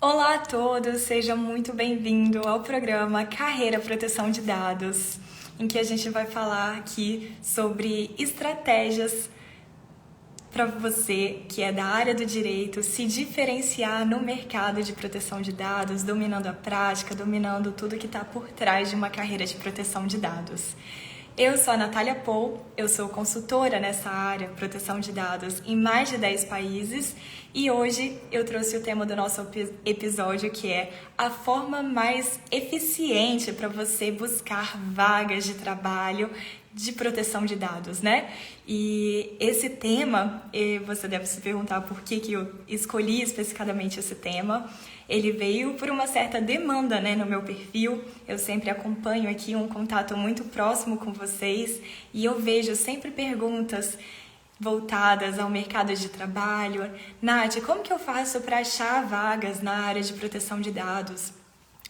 Olá a todos, seja muito bem-vindo ao programa Carreira Proteção de Dados, em que a gente vai falar aqui sobre estratégias para você que é da área do direito se diferenciar no mercado de proteção de dados, dominando a prática, dominando tudo que está por trás de uma carreira de proteção de dados. Eu sou a Natália Paul, eu sou consultora nessa área, proteção de dados, em mais de 10 países e hoje eu trouxe o tema do nosso episódio que é a forma mais eficiente para você buscar vagas de trabalho de proteção de dados, né? E esse tema, você deve se perguntar por que eu escolhi especificadamente esse tema. Ele veio por uma certa demanda, né, no meu perfil. Eu sempre acompanho aqui um contato muito próximo com vocês e eu vejo sempre perguntas voltadas ao mercado de trabalho. Nath, como que eu faço para achar vagas na área de proteção de dados?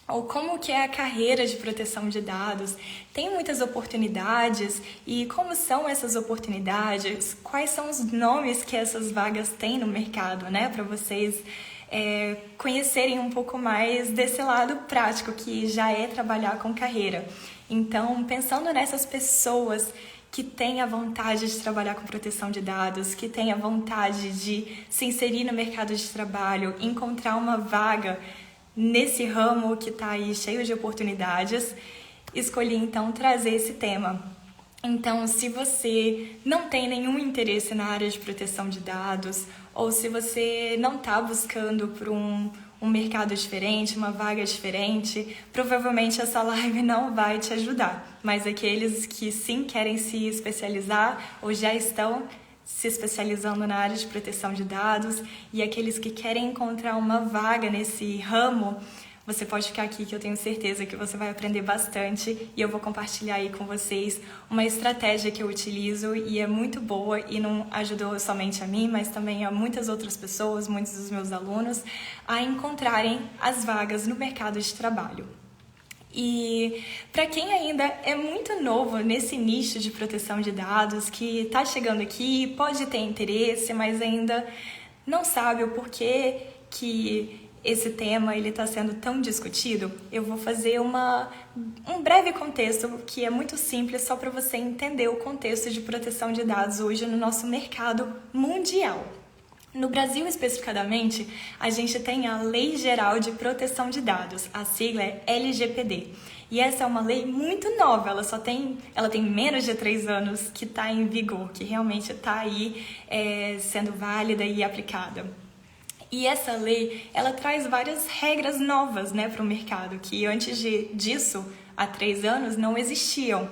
Ou como que é a carreira de proteção de dados? Tem muitas oportunidades e como são essas oportunidades? Quais são os nomes que essas vagas têm no mercado, né? Para vocês conhecerem um pouco mais desse lado prático que já é trabalhar com carreira. Então, pensando nessas pessoas que têm a vontade de trabalhar com proteção de dados, que têm a vontade de se inserir no mercado de trabalho, encontrar uma vaga nesse ramo que está aí cheio de oportunidades, escolhi então trazer esse tema. Então, se você não tem nenhum interesse na área de proteção de dados, ou se você não está buscando por um mercado diferente, uma vaga diferente, provavelmente essa live não vai te ajudar. Mas aqueles que sim querem se especializar ou já estão se especializando na área de proteção de dados e aqueles que querem encontrar uma vaga nesse ramo, você pode ficar aqui que eu tenho certeza que você vai aprender bastante e eu vou compartilhar aí com vocês uma estratégia que eu utilizo e é muito boa e não ajudou somente a mim, mas também a muitas outras pessoas, muitos dos meus alunos, a encontrarem as vagas no mercado de trabalho. E para quem ainda é muito novo nesse nicho de proteção de dados, que está chegando aqui, pode ter interesse, mas ainda não sabe o porquê que esse tema está sendo tão discutido, eu vou fazer um breve contexto que é muito simples, só para você entender o contexto de proteção de dados hoje no nosso mercado mundial. No Brasil, especificadamente, a gente tem a Lei Geral de Proteção de Dados, a sigla é LGPD. E essa é uma lei muito nova, ela tem menos de 3 anos que está em vigor, que realmente está aí sendo válida e aplicada. E essa lei, ela traz várias regras novas, né, para o mercado, que antes disso, há 3 anos, não existiam.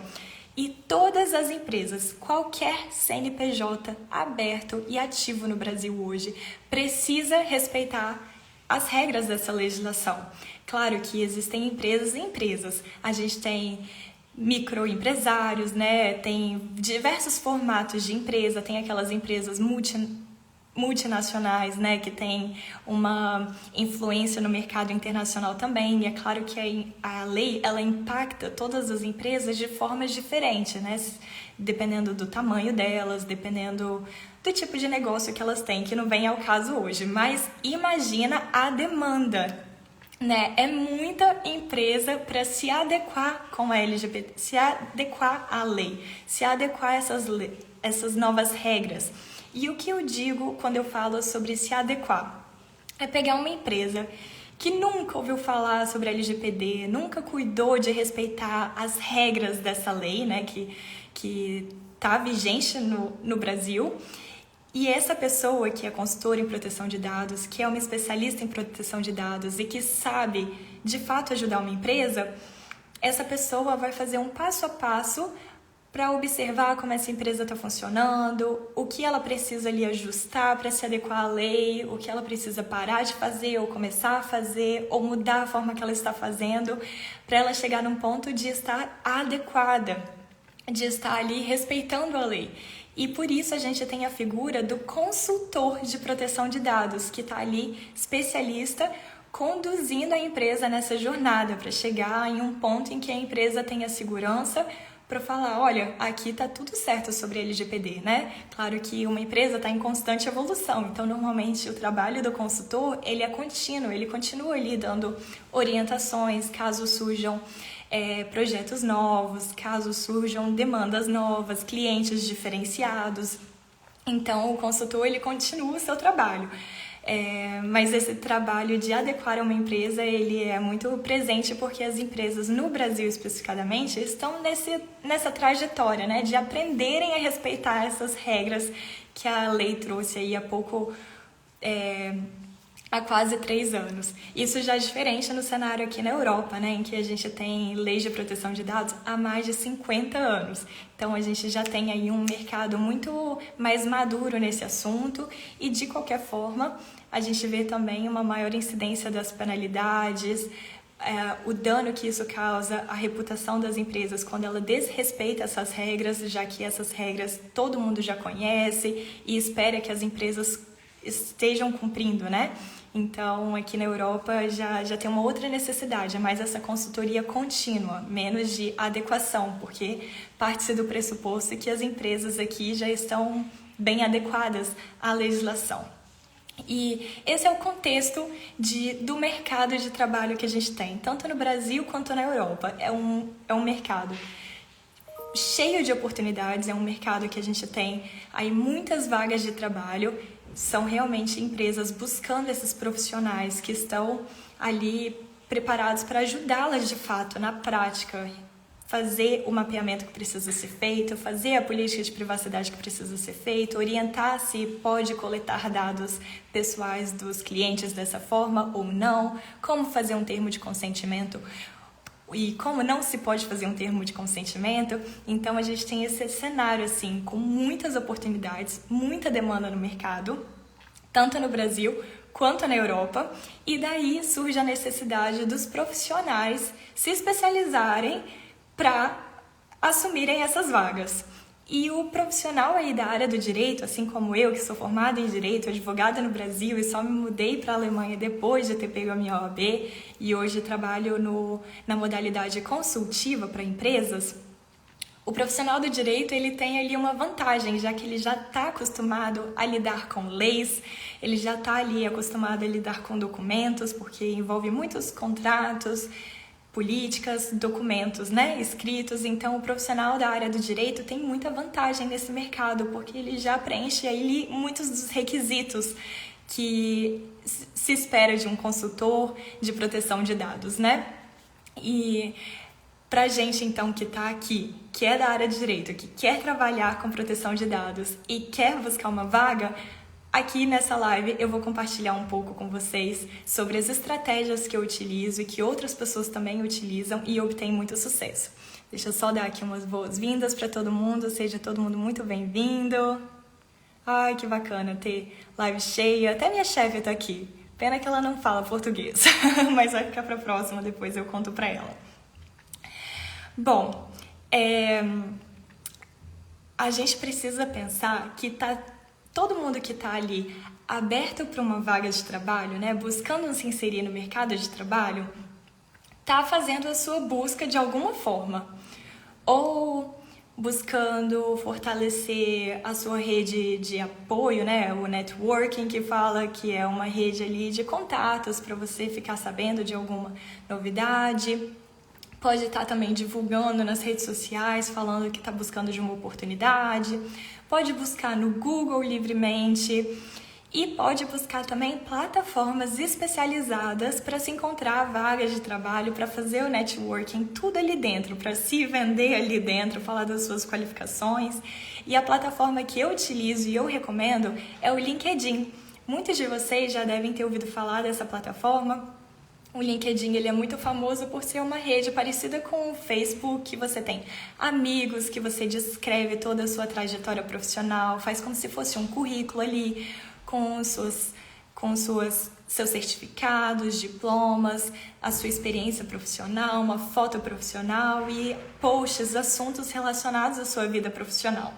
E todas as empresas, qualquer CNPJ aberto e ativo no Brasil hoje, precisa respeitar as regras dessa legislação. Claro que existem empresas e empresas. A gente tem microempresários, né? Tem diversos formatos de empresa, tem aquelas empresas multinacionais, né, que tem uma influência no mercado internacional também, e é claro que a lei, ela impacta todas as empresas de formas diferentes, né, dependendo do tamanho delas, dependendo do tipo de negócio que elas têm, que não vem ao caso hoje, mas imagina a demanda, né, é muita empresa para se adequar com a LGBT, se adequar à lei, se adequar a essas novas regras. E o que eu digo quando eu falo sobre se adequar? É pegar uma empresa que nunca ouviu falar sobre LGPD, nunca cuidou de respeitar as regras dessa lei, né, que está vigente no Brasil. E essa pessoa que é consultora em proteção de dados, que é uma especialista em proteção de dados e que sabe, de fato, ajudar uma empresa, essa pessoa vai fazer um passo a passo para observar como essa empresa está funcionando, o que ela precisa ali ajustar para se adequar à lei, o que ela precisa parar de fazer ou começar a fazer, ou mudar a forma que ela está fazendo, para ela chegar num ponto de estar adequada, de estar ali respeitando a lei. E por isso a gente tem a figura do consultor de proteção de dados, que está ali especialista, conduzindo a empresa nessa jornada para chegar em um ponto em que a empresa tenha segurança para falar, olha, aqui tá tudo certo sobre LGPD, né? Claro que uma empresa está em constante evolução, então normalmente o trabalho do consultor, ele é contínuo, ele continua ali dando orientações caso surjam projetos novos, caso surjam demandas novas, clientes diferenciados. Então, o consultor, ele continua o seu trabalho. Mas esse trabalho de adequar uma empresa, ele é muito presente porque as empresas, no Brasil especificadamente, estão nessa trajetória, né, de aprenderem a respeitar essas regras que a lei trouxe aí há quase 3 anos. Isso já é diferente no cenário aqui na Europa, né, em que a gente tem leis de proteção de dados há mais de 50 anos. Então, a gente já tem aí um mercado muito mais maduro nesse assunto e, de qualquer forma, a gente vê também uma maior incidência das penalidades, o dano que isso causa à reputação das empresas quando ela desrespeita essas regras, já que essas regras todo mundo já conhece e espera que as empresas estejam cumprindo, né? Então, aqui na Europa já tem uma outra necessidade, é mais essa consultoria contínua, menos de adequação, porque parte-se do pressuposto que as empresas aqui já estão bem adequadas à legislação. E esse é o contexto do mercado de trabalho que a gente tem, tanto no Brasil quanto na Europa. É um mercado cheio de oportunidades, é um mercado que a gente tem aí muitas vagas de trabalho. São realmente empresas buscando esses profissionais que estão ali preparados para ajudá-las de fato, na prática, fazer o mapeamento que precisa ser feito, fazer a política de privacidade que precisa ser feita, orientar se pode coletar dados pessoais dos clientes dessa forma ou não, como fazer um termo de consentimento e como não se pode fazer um termo de consentimento. Então a gente tem esse cenário assim, com muitas oportunidades, muita demanda no mercado, tanto no Brasil quanto na Europa, e daí surge a necessidade dos profissionais se especializarem para assumirem essas vagas. E o profissional aí da área do direito, assim como eu, que sou formada em direito, advogada no Brasil e só me mudei para a Alemanha depois de ter pego a minha OAB e hoje trabalho na modalidade consultiva para empresas, o profissional do direito, ele tem ali uma vantagem, já que ele já está acostumado a lidar com leis, ele já está ali acostumado a lidar com documentos, porque envolve muitos contratos, políticas, documentos, né, escritos. Então, o profissional da área do direito tem muita vantagem nesse mercado, porque ele já preenche aí muitos dos requisitos que se espera de um consultor de proteção de dados, né? E pra gente, então, que tá aqui, que é da área de direito, que quer trabalhar com proteção de dados e quer buscar uma vaga, aqui nessa live eu vou compartilhar um pouco com vocês sobre as estratégias que eu utilizo e que outras pessoas também utilizam e obtêm muito sucesso. Deixa eu só dar aqui umas boas-vindas para todo mundo, seja todo mundo muito bem-vindo. Ai, que bacana ter live cheia, até minha chefe tá aqui. Pena que ela não fala português, mas vai ficar pra próxima, depois eu conto pra ela. Bom, a gente precisa pensar que todo mundo que está ali aberto para uma vaga de trabalho, né, buscando se inserir no mercado de trabalho, está fazendo a sua busca de alguma forma. Ou buscando fortalecer a sua rede de apoio, né, o networking, que fala que é uma rede ali de contatos para você ficar sabendo de alguma novidade. Pode estar também divulgando nas redes sociais, falando que está buscando de uma oportunidade. Pode buscar no Google livremente. E pode buscar também plataformas especializadas para se encontrar vagas de trabalho, para fazer o networking, tudo ali dentro, para se vender ali dentro, falar das suas qualificações. E a plataforma que eu utilizo e eu recomendo é o LinkedIn. Muitos de vocês já devem ter ouvido falar dessa plataforma. O LinkedIn, ele é muito famoso por ser uma rede parecida com o Facebook, que você tem amigos, que você descreve toda a sua trajetória profissional, faz como se fosse um currículo ali, com seus certificados, diplomas, a sua experiência profissional, uma foto profissional e posts, assuntos relacionados à sua vida profissional.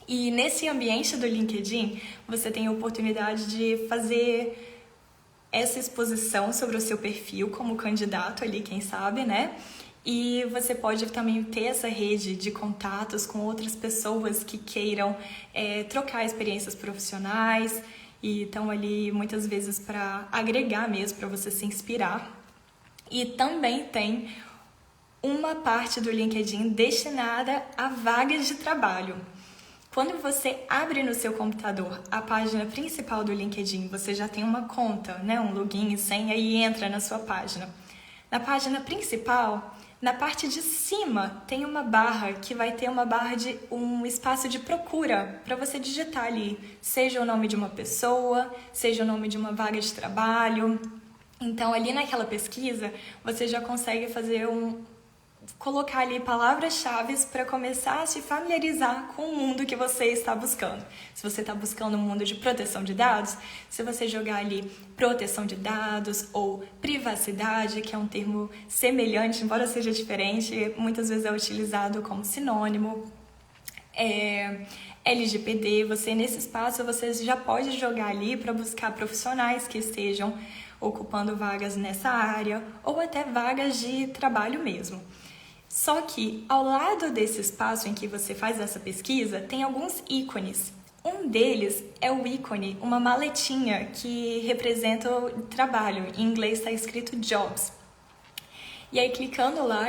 E nesse ambiente do LinkedIn, você tem a oportunidade de fazer essa exposição sobre o seu perfil como candidato ali, quem sabe, né? E você pode também ter essa rede de contatos com outras pessoas que queiram trocar experiências profissionais e estão ali muitas vezes para agregar mesmo, para você se inspirar. E também tem uma parte do LinkedIn destinada a vagas de trabalho. Quando você abre no seu computador a página principal do LinkedIn, você já tem uma conta, né, um login e senha e entra na sua página. Na página principal, na parte de cima, tem uma barra que vai ter um espaço de procura para você digitar ali, seja o nome de uma pessoa, seja o nome de uma vaga de trabalho. Então, ali naquela pesquisa, você já consegue colocar ali palavras-chave para começar a se familiarizar com o mundo que você está buscando. Se você está buscando um mundo de proteção de dados, se você jogar ali proteção de dados ou privacidade, que é um termo semelhante, embora seja diferente, muitas vezes é utilizado como sinônimo. LGPD, nesse espaço você já pode jogar ali para buscar profissionais que estejam ocupando vagas nessa área ou até vagas de trabalho mesmo. Só que ao lado desse espaço em que você faz essa pesquisa, tem alguns ícones. Um deles é o ícone, uma maletinha que representa o trabalho. Em inglês está escrito Jobs. E aí, clicando lá,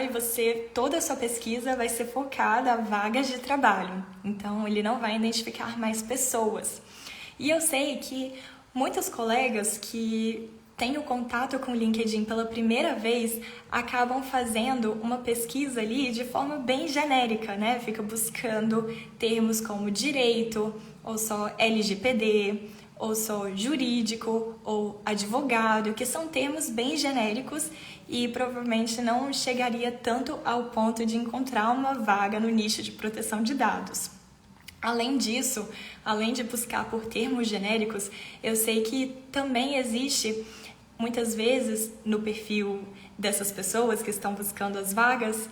toda a sua pesquisa vai ser focada a vagas de trabalho. Então, ele não vai identificar mais pessoas. E eu sei que muitos colegas que têm o contato com o LinkedIn pela primeira vez acabam fazendo uma pesquisa ali de forma bem genérica, né? Fica buscando termos como direito, ou só LGPD, ou só jurídico, ou advogado, que são termos bem genéricos e provavelmente não chegaria tanto ao ponto de encontrar uma vaga no nicho de proteção de dados. Além disso, além de buscar por termos genéricos, eu sei que também existe, muitas vezes, no perfil dessas pessoas que estão buscando as vagas,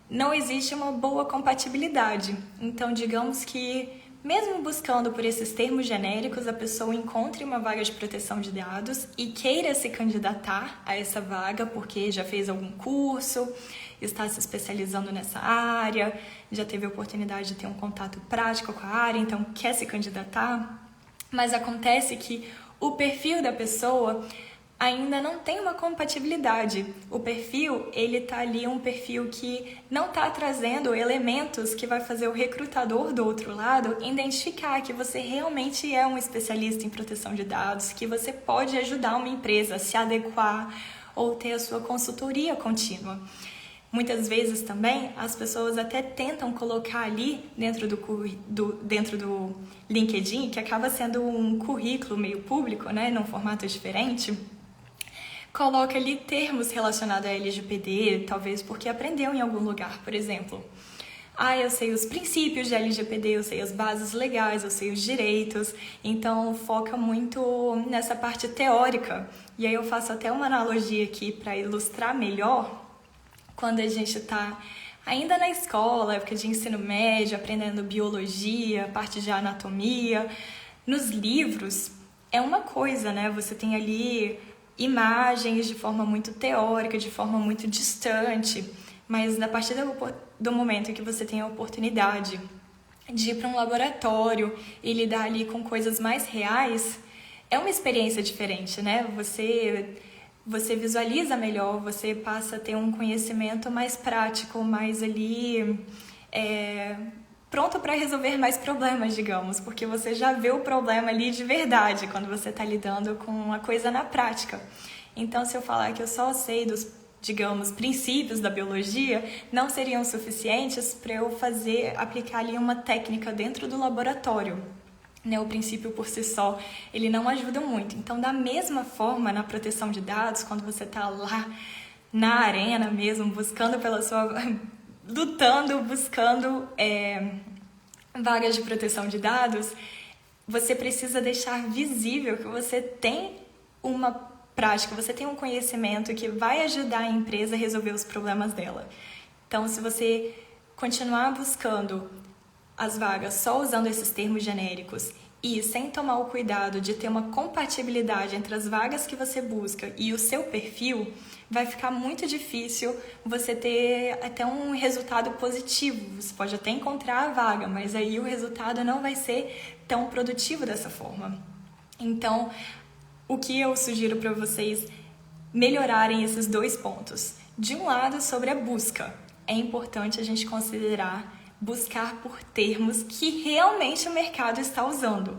não existe uma boa compatibilidade. Então, digamos que, mesmo buscando por esses termos genéricos, a pessoa encontre uma vaga de proteção de dados e queira se candidatar a essa vaga porque já fez algum curso, está se especializando nessa área, já teve a oportunidade de ter um contato prático com a área, então quer se candidatar, mas acontece que o perfil da pessoa ainda não tem uma compatibilidade. O perfil, ele tá ali um perfil que não está trazendo elementos que vai fazer o recrutador do outro lado identificar que você realmente é um especialista em proteção de dados, que você pode ajudar uma empresa a se adequar ou ter a sua consultoria contínua. Muitas vezes também as pessoas até tentam colocar ali dentro do LinkedIn, que acaba sendo um currículo meio público, né, num formato diferente, coloca ali termos relacionados a LGPD, talvez porque aprendeu em algum lugar, por exemplo. Eu sei os princípios de LGPD, eu sei as bases legais, eu sei os direitos, então foca muito nessa parte teórica. E aí eu faço até uma analogia aqui para ilustrar melhor. Quando a gente está ainda na escola, época de ensino médio, aprendendo biologia, parte de anatomia, nos livros é uma coisa, né? Você tem ali imagens de forma muito teórica, de forma muito distante, mas a partir do momento em que você tem a oportunidade de ir para um laboratório e lidar ali com coisas mais reais, é uma experiência diferente, né? Você visualiza melhor, você passa a ter um conhecimento mais prático, mais ali pronto para resolver mais problemas, digamos, porque você já vê o problema ali de verdade quando você está lidando com uma coisa na prática. Então, se eu falar que eu só sei dos, digamos, princípios da biologia, não seriam suficientes para eu aplicar ali uma técnica dentro do laboratório. O princípio por si só, ele não ajuda muito. Então, da mesma forma, na proteção de dados, quando você está lá na arena mesmo, lutando, buscando vagas de proteção de dados, você precisa deixar visível que você tem uma prática, você tem um conhecimento que vai ajudar a empresa a resolver os problemas dela. Então, se você continuar buscando as vagas só usando esses termos genéricos e sem tomar o cuidado de ter uma compatibilidade entre as vagas que você busca e o seu perfil, vai ficar muito difícil você ter até um resultado positivo. Você pode até encontrar a vaga, mas aí o resultado não vai ser tão produtivo dessa forma. Então, o que eu sugiro para vocês melhorarem esses 2 pontos? De um lado, sobre a busca. É importante a gente considerar buscar por termos que realmente o mercado está usando.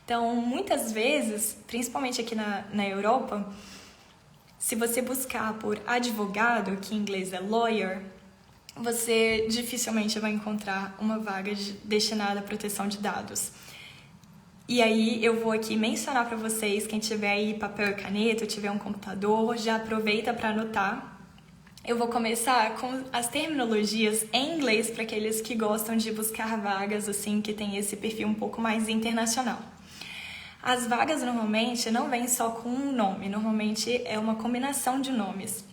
Então, muitas vezes, principalmente aqui na Europa, se você buscar por advogado, que em inglês é lawyer, você dificilmente vai encontrar uma vaga destinada à proteção de dados. E aí eu vou aqui mencionar para vocês, quem tiver aí papel e caneta, tiver um computador, já aproveita para anotar. Eu vou começar com as terminologias em inglês para aqueles que gostam de buscar vagas assim, que tem esse perfil um pouco mais internacional. As vagas normalmente não vêm só com um nome, normalmente é uma combinação de nomes.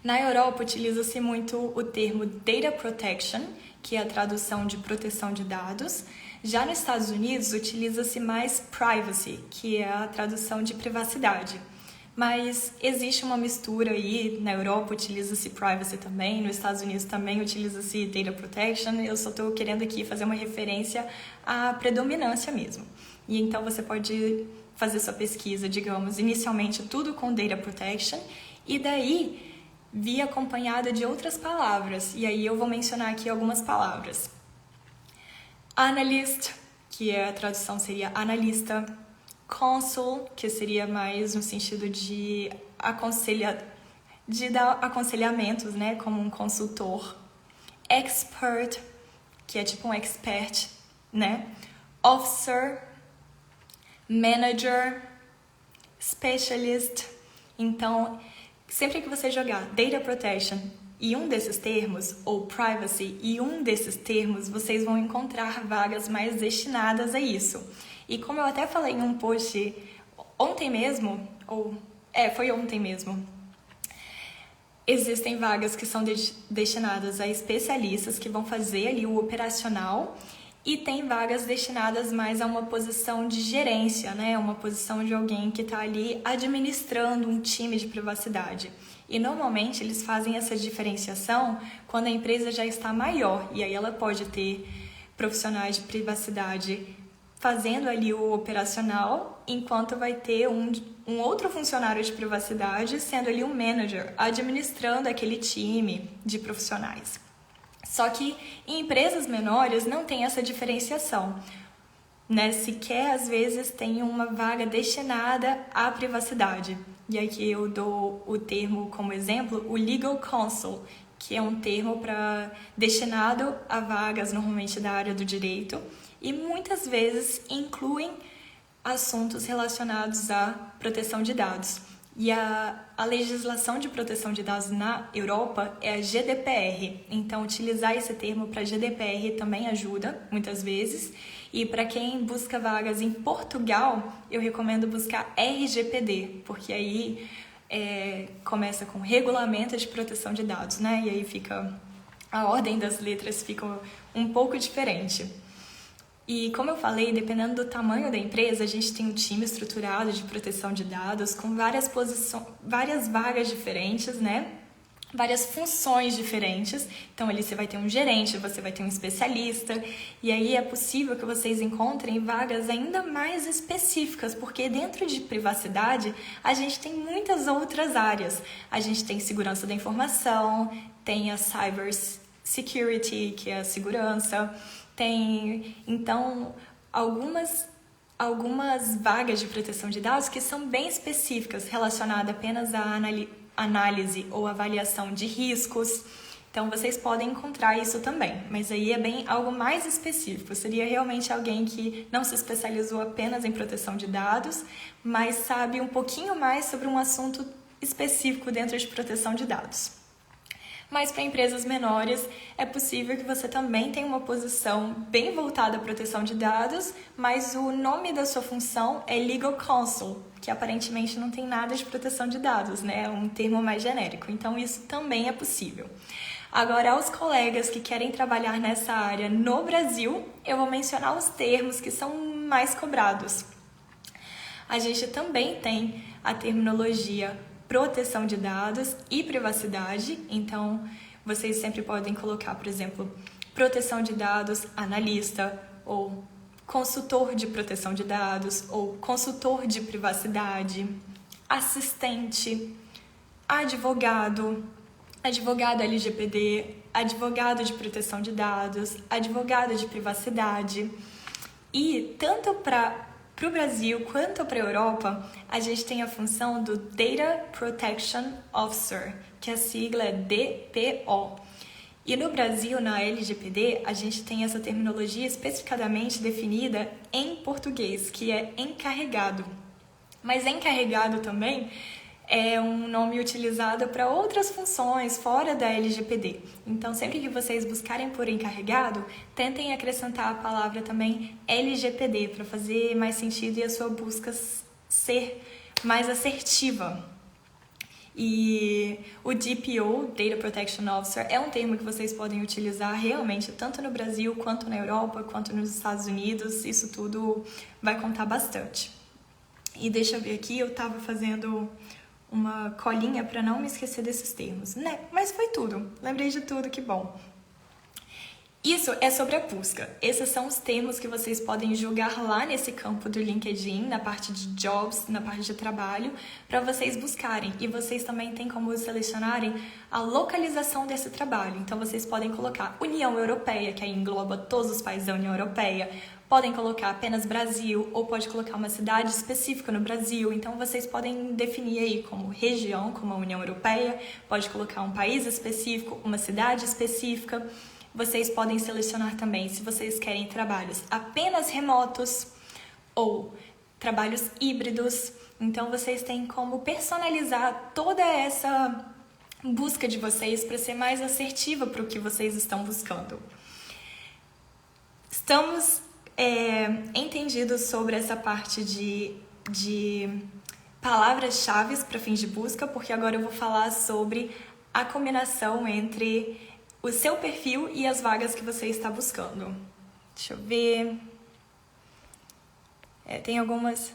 Na Europa utiliza-se muito o termo Data Protection, que é a tradução de proteção de dados. Já nos Estados Unidos utiliza-se mais Privacy, que é a tradução de privacidade. Mas existe uma mistura aí, na Europa utiliza-se Privacy também, nos Estados Unidos também utiliza-se Data Protection, eu só estou querendo aqui fazer uma referência à predominância mesmo. E então você pode fazer sua pesquisa, digamos, inicialmente tudo com Data Protection, e daí vir acompanhada de outras palavras, e aí eu vou mencionar aqui algumas palavras. Analyst, que a tradução seria analista. Counsel, que seria mais no sentido de dar aconselhamentos, né, como um consultor. Expert, que é tipo um expert, né? Officer, manager, specialist. Então, sempre que você jogar Data Protection e um desses termos, ou Privacy e um desses termos, vocês vão encontrar vagas mais destinadas a isso. E como eu até falei em um post ontem mesmo, foi ontem mesmo, existem vagas que são destinadas a especialistas que vão fazer ali o operacional, e tem vagas destinadas mais a uma posição de gerência, né? Uma posição de alguém que está ali administrando um time de privacidade. E normalmente eles fazem essa diferenciação quando a empresa já está maior, e aí ela pode ter profissionais de privacidade fazendo ali o operacional, enquanto vai ter um outro funcionário de privacidade sendo ali um manager, administrando aquele time de profissionais. Só que em empresas menores não tem essa diferenciação, né? Sequer às vezes tem uma vaga destinada à privacidade. E aqui eu dou o termo como exemplo, o Legal Counsel, que é um termo destinado a vagas normalmente da área do direito, e muitas vezes incluem assuntos relacionados à proteção de dados. E a legislação de proteção de dados na Europa é a GDPR. Então, utilizar esse termo para GDPR também ajuda, muitas vezes. E para quem busca vagas em Portugal, eu recomendo buscar RGPD, porque aí começa com Regulamento de Proteção de Dados, né? E aí a ordem das letras fica um pouco diferente. E como eu falei, dependendo do tamanho da empresa, a gente tem um time estruturado de proteção de dados com várias vagas diferentes, né? Várias funções diferentes. Então ali você vai ter um gerente, você vai ter um especialista, e aí é possível que vocês encontrem vagas ainda mais específicas, porque dentro de privacidade a gente tem muitas outras áreas. A gente tem segurança da informação, tem a cyber security, que é a segurança, tem, então, algumas vagas de proteção de dados que são bem específicas, relacionadas apenas à análise ou avaliação de riscos. Então, vocês podem encontrar isso também, mas aí é bem algo mais específico. Seria realmente alguém que não se especializou apenas em proteção de dados, mas sabe um pouquinho mais sobre um assunto específico dentro de proteção de dados. Mas para empresas menores é possível que você também tenha uma posição bem voltada à proteção de dados, mas o nome da sua função é Legal Counsel, que aparentemente não tem nada de proteção de dados, né? É um termo mais genérico, então isso também é possível. Agora, aos colegas que querem trabalhar nessa área no Brasil, eu vou mencionar os termos que são mais cobrados. A gente também tem a terminologia proteção de dados e privacidade, então vocês sempre podem colocar, por exemplo, proteção de dados analista, ou consultor de proteção de dados, ou consultor de privacidade, assistente, advogado, advogado LGPD, advogado de proteção de dados, advogado de privacidade. E tanto para o Brasil quanto para a Europa, a gente tem a função do Data Protection Officer, que a sigla é DPO. E no Brasil, na LGPD, a gente tem essa terminologia especificadamente definida em português, que é encarregado. Mas encarregado também é um nome utilizado para outras funções fora da LGPD. Então, sempre que vocês buscarem por encarregado, tentem acrescentar a palavra também LGPD para fazer mais sentido e a sua busca ser mais assertiva. E o DPO, Data Protection Officer, é um termo que vocês podem utilizar realmente tanto no Brasil, quanto na Europa, quanto nos Estados Unidos. Isso tudo vai contar bastante. E deixa eu ver aqui, eu estava fazendo uma colinha para não me esquecer desses termos, né? Mas foi tudo, lembrei de tudo, que bom. Isso é sobre a busca. Esses são os termos que vocês podem jogar lá nesse campo do LinkedIn, na parte de jobs, na parte de trabalho, para vocês buscarem. E vocês também têm como selecionarem a localização desse trabalho. Então, vocês podem colocar União Europeia, que aí engloba todos os países da União Europeia. Podem colocar apenas Brasil, ou pode colocar uma cidade específica no Brasil. Então, vocês podem definir aí como região, como a União Europeia. Pode colocar um país específico, uma cidade específica. Vocês podem selecionar também se vocês querem trabalhos apenas remotos ou trabalhos híbridos. Então, vocês têm como personalizar toda essa busca de vocês para ser mais assertiva para o que vocês estão buscando. Estamos entendidos sobre essa parte de palavras-chave para fins de busca, porque agora eu vou falar sobre a combinação entre o seu perfil e as vagas que você está buscando. Deixa eu ver. Tem algumas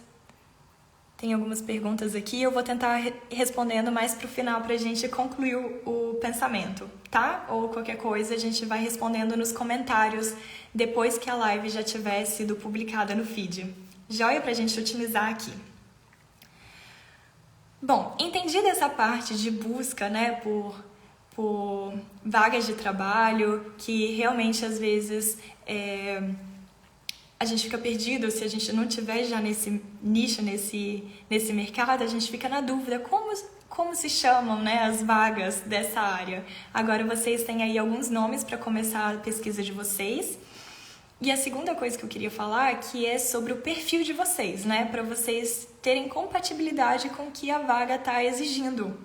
perguntas aqui. Eu vou tentar respondendo mais pro final pra gente concluir o pensamento, tá? Ou qualquer coisa a gente vai respondendo nos comentários depois que a live já tiver sido publicada no feed. Joia pra gente utilizar aqui. Bom, entendida essa parte de busca, né, por vagas de trabalho, que realmente às vezes a gente fica perdido se a gente não tiver já nesse nicho, nesse mercado, a gente fica na dúvida como se chamam, né, as vagas dessa área. Agora vocês têm aí alguns nomes para começar a pesquisa de vocês. E a segunda coisa que eu queria falar que é sobre o perfil de vocês, né, para vocês terem compatibilidade com o que a vaga está exigindo.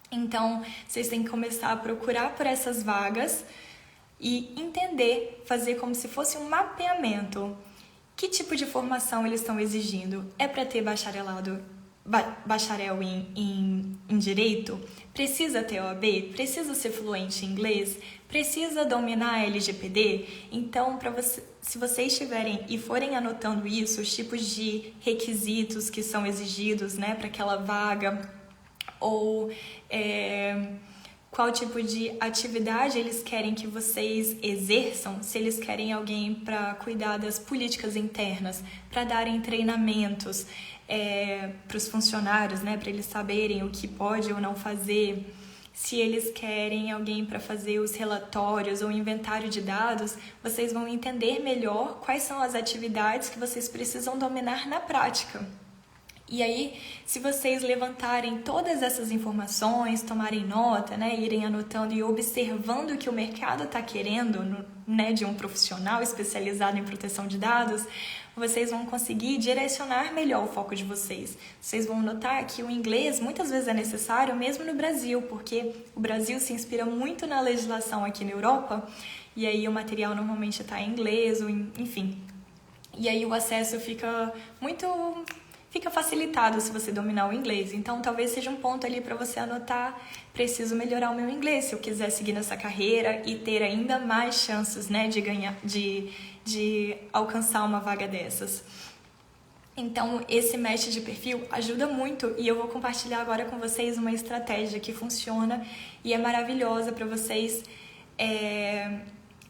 Então, vocês têm que começar a procurar por essas vagas e entender, fazer como se fosse um mapeamento. Que tipo de formação eles estão exigindo? É para ter bacharel em direito? Precisa ter OAB? Precisa ser fluente em inglês? Precisa dominar a LGPD? Então, se vocês tiverem e forem anotando isso, os tipos de requisitos que são exigidos, né, para aquela vaga, ou qual tipo de atividade eles querem que vocês exerçam, se eles querem alguém para cuidar das políticas internas, para darem treinamentos para os funcionários, né, para eles saberem o que pode ou não fazer, se eles querem alguém para fazer os relatórios ou inventário de dados, vocês vão entender melhor quais são as atividades que vocês precisam dominar na prática. E aí, se vocês levantarem todas essas informações, tomarem nota, né, irem anotando e observando o que o mercado está querendo, né, de um profissional especializado em proteção de dados, vocês vão conseguir direcionar melhor o foco de vocês. Vocês vão notar que o inglês muitas vezes é necessário mesmo no Brasil, porque o Brasil se inspira muito na legislação aqui na Europa, e aí o material normalmente está em inglês, ou enfim. E aí o acesso fica muito fica facilitado se você dominar o inglês. Então, talvez seja um ponto ali para você anotar: preciso melhorar o meu inglês se eu quiser seguir nessa carreira e ter ainda mais chances, né, de ganhar, de alcançar uma vaga dessas. Então, esse match de perfil ajuda muito e eu vou compartilhar agora com vocês uma estratégia que funciona e é maravilhosa para vocês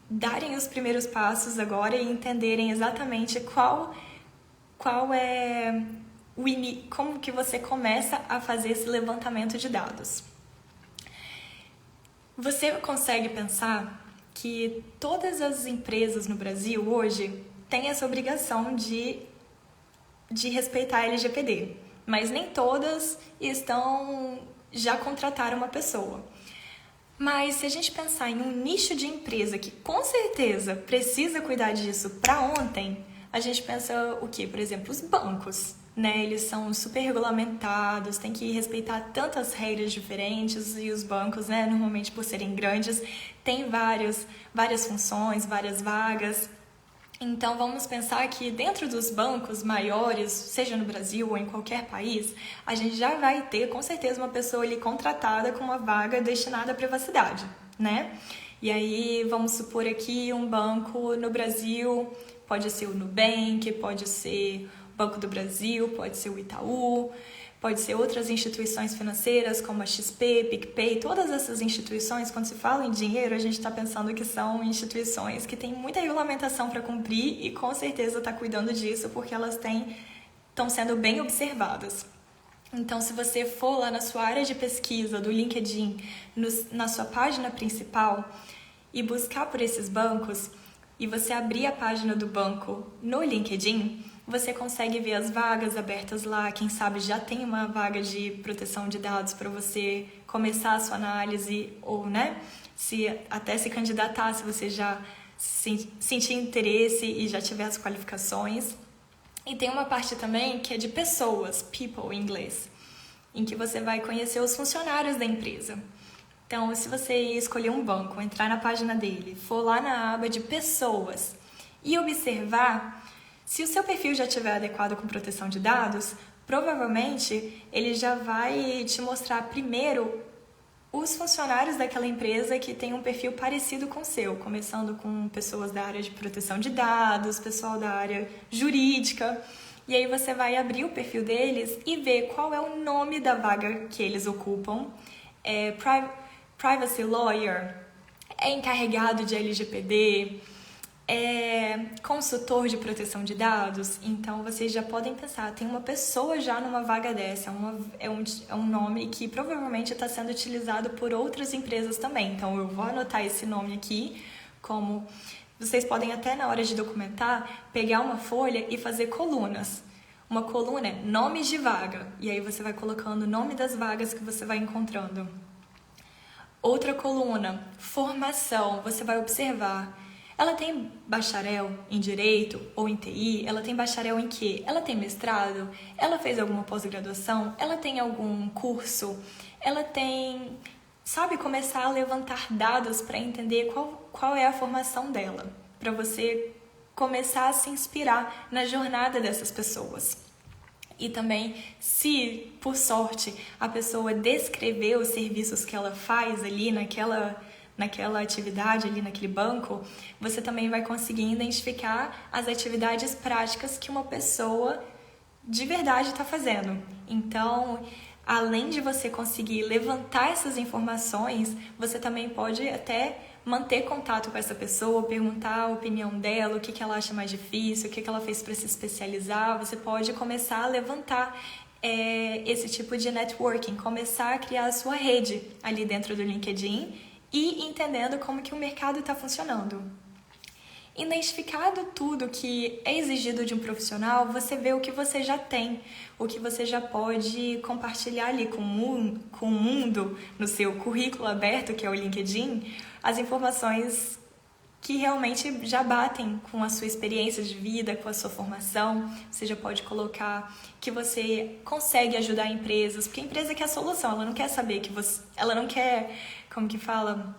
darem os primeiros passos agora e entenderem exatamente qual é como que você começa a fazer esse levantamento de dados. Você consegue pensar que todas as empresas no Brasil hoje têm essa obrigação de respeitar a LGPD, mas nem todas já contrataram uma pessoa. Mas se a gente pensar em um nicho de empresa que com certeza precisa cuidar disso para ontem, a gente pensa o quê? Por exemplo, os bancos, né? Eles são super regulamentados, tem que respeitar tantas regras diferentes e os bancos, né, normalmente por serem grandes, têm várias funções, várias vagas. Então, vamos pensar que dentro dos bancos maiores, seja no Brasil ou em qualquer país, a gente já vai ter, com certeza, uma pessoa ali contratada com uma vaga destinada à privacidade, né? E aí, vamos supor aqui um banco no Brasil, pode ser o Nubank, pode ser o Banco do Brasil, pode ser o Itaú, pode ser outras instituições financeiras como a XP, PicPay, todas essas instituições, quando se fala em dinheiro, a gente está pensando que são instituições que têm muita regulamentação para cumprir e com certeza está cuidando disso porque elas estão sendo bem observadas. Então, se você for lá na sua área de pesquisa do LinkedIn, na sua página principal e buscar por esses bancos e você abrir a página do banco no LinkedIn, você consegue ver as vagas abertas lá, quem sabe já tem uma vaga de proteção de dados para você começar a sua análise ou, né, até se candidatar se você já sentir interesse e já tiver as qualificações. E tem uma parte também que é de pessoas, people em inglês, em que você vai conhecer os funcionários da empresa. Então, se você escolher um banco, entrar na página dele, for lá na aba de pessoas e observar, se o seu perfil já estiver adequado com proteção de dados, provavelmente ele já vai te mostrar primeiro os funcionários daquela empresa que tem um perfil parecido com o seu, começando com pessoas da área de proteção de dados, pessoal da área jurídica. E aí você vai abrir o perfil deles e ver qual é o nome da vaga que eles ocupam. Privacy Lawyer, é encarregado de LGPD, é consultor de proteção de dados. Então vocês já podem pensar, tem uma pessoa já numa vaga dessa, é um nome que provavelmente está sendo utilizado por outras empresas também. Então eu vou anotar esse nome aqui, como vocês podem até na hora de documentar, pegar uma folha e fazer colunas. Uma coluna é nomes de vaga, e aí você vai colocando o nome das vagas que você vai encontrando. Outra coluna, formação, você vai observar. Ela tem bacharel em Direito ou em TI? Ela tem bacharel em quê? Ela tem mestrado? Ela fez alguma pós-graduação? Ela tem algum curso? Ela tem... Sabe, começar a levantar dados para entender qual é a formação dela, para você começar a se inspirar na jornada dessas pessoas. E também, se, por sorte, a pessoa descrever os serviços que ela faz ali naquela atividade, ali naquele banco, você também vai conseguir identificar as atividades práticas que uma pessoa de verdade está fazendo. Então, além de você conseguir levantar essas informações, você também pode até manter contato com essa pessoa, perguntar a opinião dela, o que ela acha mais difícil, o que ela fez para se especializar. Você pode começar a levantar esse tipo de networking, começar a criar a sua rede ali dentro do LinkedIn e entendendo como que o mercado está funcionando. Identificado tudo que é exigido de um profissional, você vê o que você já tem, o que você já pode compartilhar ali com o mundo no seu currículo aberto, que é o LinkedIn, as informações que realmente já batem com a sua experiência de vida, com a sua formação. Você já pode colocar que você consegue ajudar empresas, porque a empresa quer a solução, ela não quer saber que você... Ela não quer, como que fala...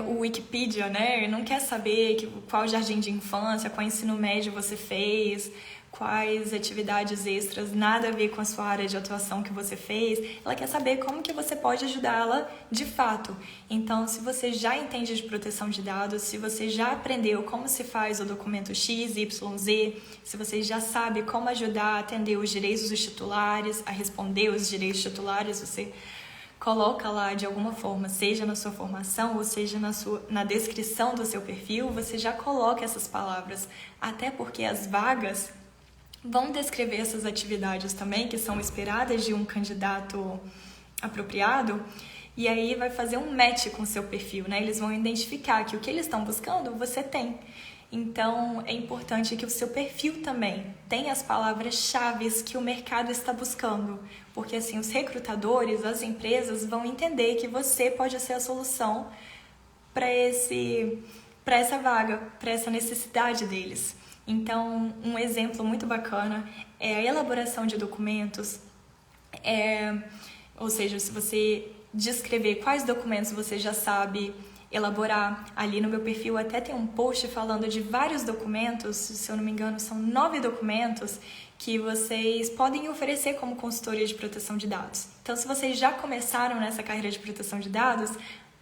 o Wikipedia, né? Não quer saber qual jardim de infância, qual ensino médio você fez, quais atividades extras, nada a ver com a sua área de atuação que você fez. Ela quer saber como que você pode ajudá-la de fato. Então, se você já entende de proteção de dados, se você já aprendeu como se faz o documento X, Y, Z, se você já sabe como ajudar a atender os direitos dos titulares, a responder os direitos titulares, você coloca lá de alguma forma, seja na sua formação ou seja na descrição do seu perfil, você já coloca essas palavras. Até porque as vagas vão descrever essas atividades também, que são esperadas de um candidato apropriado, e aí vai fazer um match com o seu perfil, né? Eles vão identificar que o que eles estão buscando, você tem. Então, é importante que o seu perfil também tenha as palavras-chave que o mercado está buscando, porque assim os recrutadores, as empresas vão entender que você pode ser a solução para essa vaga, para essa necessidade deles. Então, um exemplo muito bacana é a elaboração de documentos, ou seja, se você descrever quais documentos você já sabe elaborar. Ali no meu perfil até tem um post falando de vários documentos, se eu não me engano são 9 documentos que vocês podem oferecer como consultoria de proteção de dados. Então, se vocês já começaram nessa carreira de proteção de dados,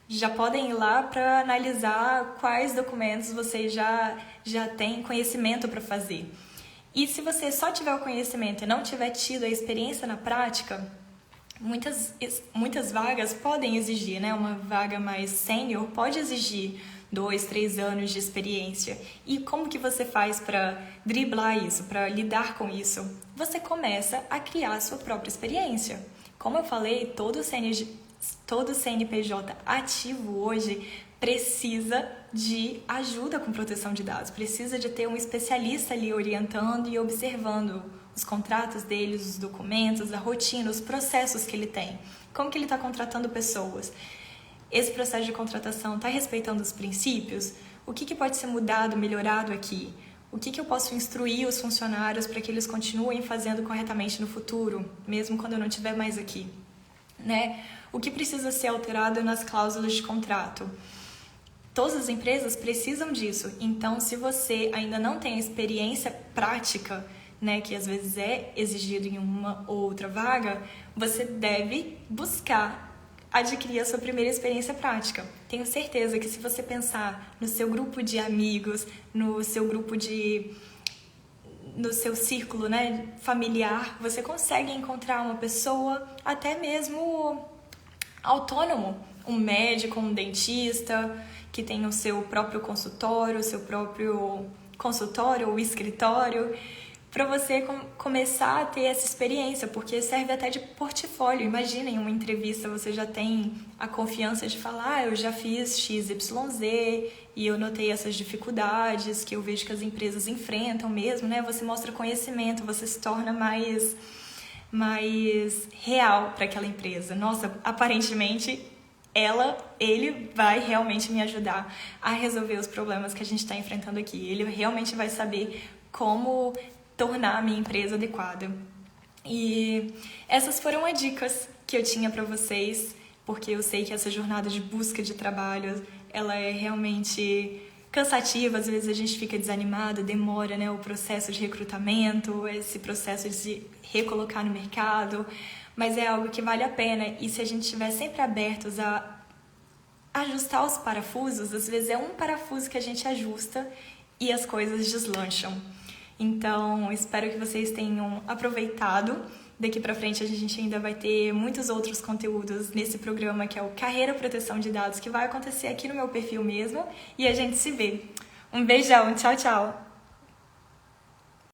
já podem ir lá para analisar quais documentos vocês já têm conhecimento para fazer. E se você só tiver o conhecimento e não tiver tido a experiência na prática, muitas vagas podem exigir, né? Uma vaga mais sênior pode exigir 2, 3 anos de experiência. E como que você faz para driblar isso, para lidar com isso? Você começa a criar a sua própria experiência. Como eu falei, todo CNPJ ativo hoje precisa de ajuda com proteção de dados, precisa de ter um especialista ali orientando e observando os contratos deles, os documentos, a rotina, os processos que ele tem. Como que ele está contratando pessoas? Esse processo de contratação está respeitando os princípios? O que pode ser mudado, melhorado aqui? O que eu posso instruir os funcionários para que eles continuem fazendo corretamente no futuro, mesmo quando eu não estiver mais aqui? Né? O que precisa ser alterado nas cláusulas de contrato? Todas as empresas precisam disso. Então, se você ainda não tem experiência prática, né, que às vezes é exigido em uma ou outra vaga, você deve buscar adquirir a sua primeira experiência prática. Tenho certeza que se você pensar no seu grupo de amigos, no seu círculo, né, familiar, você consegue encontrar uma pessoa até mesmo autônomo, um médico, um dentista, que tem o seu próprio consultório, ou escritório, para você começar a ter essa experiência, porque serve até de portfólio. Imagina, em uma entrevista você já tem a confiança de falar, eu já fiz XYZ e eu notei essas dificuldades que eu vejo que as empresas enfrentam mesmo, né? Você mostra conhecimento, você se torna mais real para aquela empresa. Nossa, aparentemente ele vai realmente me ajudar a resolver os problemas que a gente está enfrentando aqui. Ele realmente vai saber como tornar a minha empresa adequada. E essas foram as dicas que eu tinha para vocês, porque eu sei que essa jornada de busca de trabalho, ela é realmente cansativa, às vezes a gente fica desanimado, demora, né, o processo de recrutamento, esse processo de se recolocar no mercado, mas é algo que vale a pena. E se a gente estiver sempre abertos a ajustar os parafusos, às vezes é um parafuso que a gente ajusta e as coisas deslancham. Então, espero que vocês tenham aproveitado. Daqui pra frente a gente ainda vai ter muitos outros conteúdos nesse programa que é o Carreira Proteção de Dados, que vai acontecer aqui no meu perfil mesmo, e a gente se vê. Um beijão, tchau, tchau!